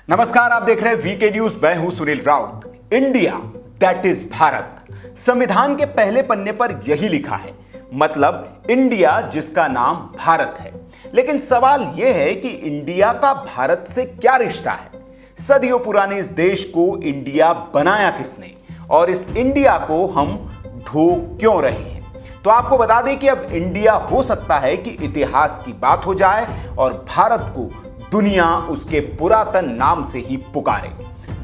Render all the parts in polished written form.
नमस्कार, आप देख रहे हैं वीके न्यूज। मैं हूं Sunil Raut. India that is Bharat, संविधान के पहले पन्ने पर यही लिखा है, मतलब इंडिया जिसका नाम भारत है। लेकिन सवाल यह है कि इंडिया का भारत से क्या रिश्ता है? सदियों पुराने इस देश को इंडिया बनाया किसने और इस इंडिया को हम ढो क्यों रहे हैं? तो आपको बता दें कि अब इंडिया हो सकता है कि इतिहास की बात हो जाए और भारत को दुनिया उसके पुरातन नाम से ही पुकारे।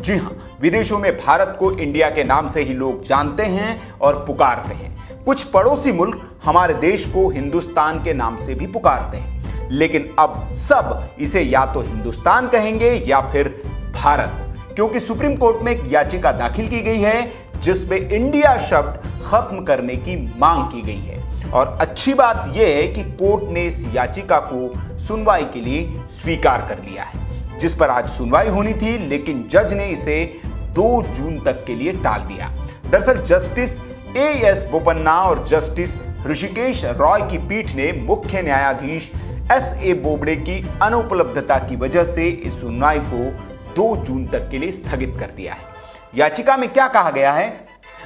जी हां, विदेशों में भारत को इंडिया के नाम से ही लोग जानते हैं और पुकारते हैं। कुछ पड़ोसी मुल्क हमारे देश को हिंदुस्तान के नाम से भी पुकारते हैं, लेकिन अब सब इसे या तो हिंदुस्तान कहेंगे या फिर भारत, क्योंकि सुप्रीम कोर्ट में एक याचिका दाखिल की गई है जिसमें इंडिया शब्द खत्म करने की मांग की गई है। और अच्छी बात यह है कि कोर्ट ने इस याचिका को सुनवाई के लिए स्वीकार कर लिया है, जिस पर आज सुनवाई होनी थी, लेकिन जज ने इसे 2 जून तक के लिए टाल दिया। दरअसल जस्टिस एएस बोपन्ना और जस्टिस ऋषिकेश रॉय की पीठ ने मुख्य न्यायाधीश एसए बोबडे की अनुपलब्धता की वजह से इस सुनवाई को 2 जून तक के लिए स्थगित कर दिया है। याचिका में क्या कहा गया है?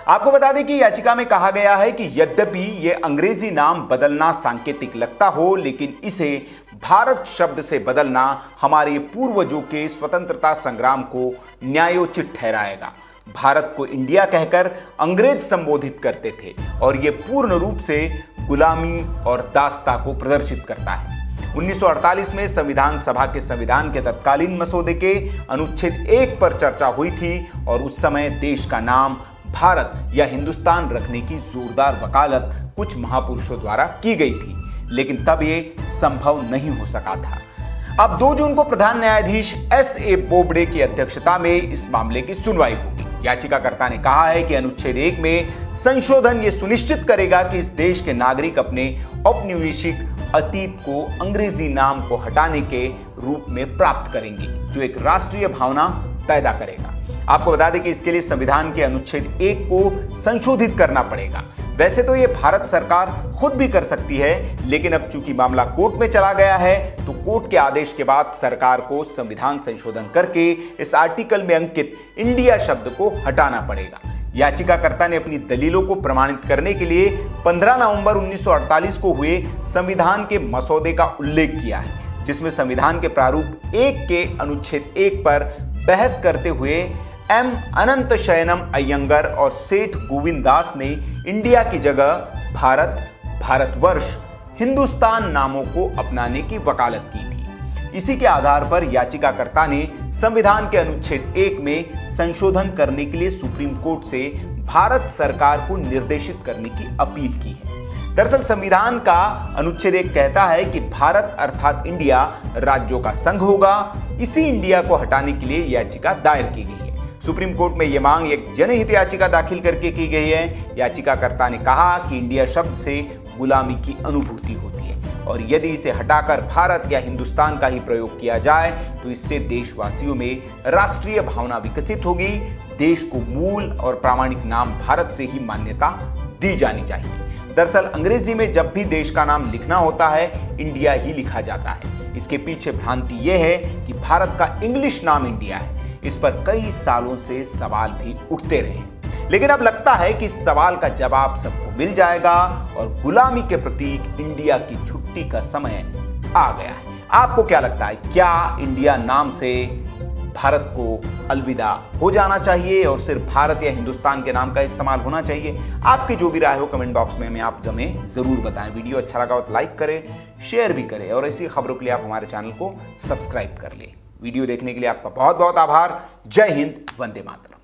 आपको बता दें कि याचिका में कहा गया है कि यद्यपि यह अंग्रेजी नाम बदलना सांकेतिक लगता हो, लेकिन इसे भारत शब्द से बदलना हमारे पूर्वजों के स्वतंत्रता संग्राम को न्यायोचित ठहराएगा। भारत को इंडिया कहकर अंग्रेज संबोधित करते थे और यह पूर्ण रूप से गुलामी और दास्ता को प्रदर्शित करता है। 1948 में संविधान सभा के संविधान के तत्कालीन मसौदे के अनुच्छेद 1 पर चर्चा हुई थी और उस समय देश का नाम भारत या हिंदुस्तान रखने की जोरदार वकालत कुछ महापुरुषों द्वारा की गई थी, लेकिन तब यह संभव नहीं हो सका था। अब 2 जून को प्रधान न्यायाधीश एसए बोबडे की अध्यक्षता में इस मामले की सुनवाई होगी। याचिकाकर्ता ने कहा है कि अनुच्छेद 1 में संशोधन यह सुनिश्चित करेगा कि इस देश के नागरिक अपने औपनिवेशिक अतीत को अंग्रेजी नाम को हटाने के रूप में प्राप्त करेंगे, जो एक राष्ट्रीय भावना पैदा करेगा। आपको बता दें कि इसके लिए संविधान के अनुच्छेद 1 को संशोधित करना पड़ेगा। वैसे तो यह भारत सरकार खुद भी कर सकती है, लेकिन अब चूंकि मामला कोर्ट में चला गया है तो कोर्ट के आदेश के बाद सरकार को संविधान संशोधन करके इस आर्टिकल में अंकित इंडिया शब्द को हटाना पड़ेगा। याचिकाकर्ता ने अपनी दलीलों को प्रमाणित करने के लिए 15 नवंबर 1948 को हुए संविधान के मसौदे का उल्लेख किया है, जिसमें संविधान के प्रारूप 1 के अनुच्छेद 1 पर बहस करते हुए एम अनंत शयनम अयंगर और सेठ गोविंद दास ने इंडिया की जगह भारत, भारतवर्ष, हिंदुस्तान नामों को अपनाने की वकालत की थी। इसी के आधार पर याचिकाकर्ता ने संविधान के अनुच्छेद 1 में संशोधन करने के लिए सुप्रीम कोर्ट से भारत सरकार को निर्देशित करने की अपील की है। दरअसल संविधान का अनुच्छेद 1 कहता है कि भारत अर्थात इंडिया राज्यों का संघ होगा। इसी इंडिया को हटाने के लिए याचिका दायर की गई है। सुप्रीम कोर्ट में यह मांग एक जनहित याचिका दाखिल करके की गई है। याचिकाकर्ता ने कहा कि इंडिया शब्द से गुलामी की अनुभूति होती है और यदि इसे हटाकर भारत या हिंदुस्तान का ही प्रयोग किया जाए तो इससे देशवासियों में राष्ट्रीय भावना विकसित होगी। देश को मूल और प्रामाणिक नाम भारत से ही मान्यता दी जानी चाहिए। दरअसल अंग्रेजी में जब भी देश का नाम लिखना होता है, इंडिया ही लिखा जाता है। इसके पीछे भ्रांति यह है कि भारत का इंग्लिश नाम इंडिया है। इस पर कई सालों से सवाल भी उठते रहे, लेकिन अब लगता है कि इस सवाल का जवाब सबको मिल जाएगा और गुलामी के प्रतीक इंडिया की छुट्टी का समय आ गया है। आपको क्या लगता है, क्या इंडिया नाम से भारत को अलविदा हो जाना चाहिए और सिर्फ भारत या हिंदुस्तान के नाम का इस्तेमाल होना चाहिए? आपकी जो भी राय हो कमेंट बॉक्स में हमें आप जरूर बताएं। वीडियो अच्छा लगा हो तो लाइक करें, शेयर भी करें और ऐसी खबरों के लिए आप हमारे चैनल को सब्सक्राइब कर लें। वीडियो देखने के लिए आपका बहुत बहुत आभार। जय हिंद, वंदे मातरम।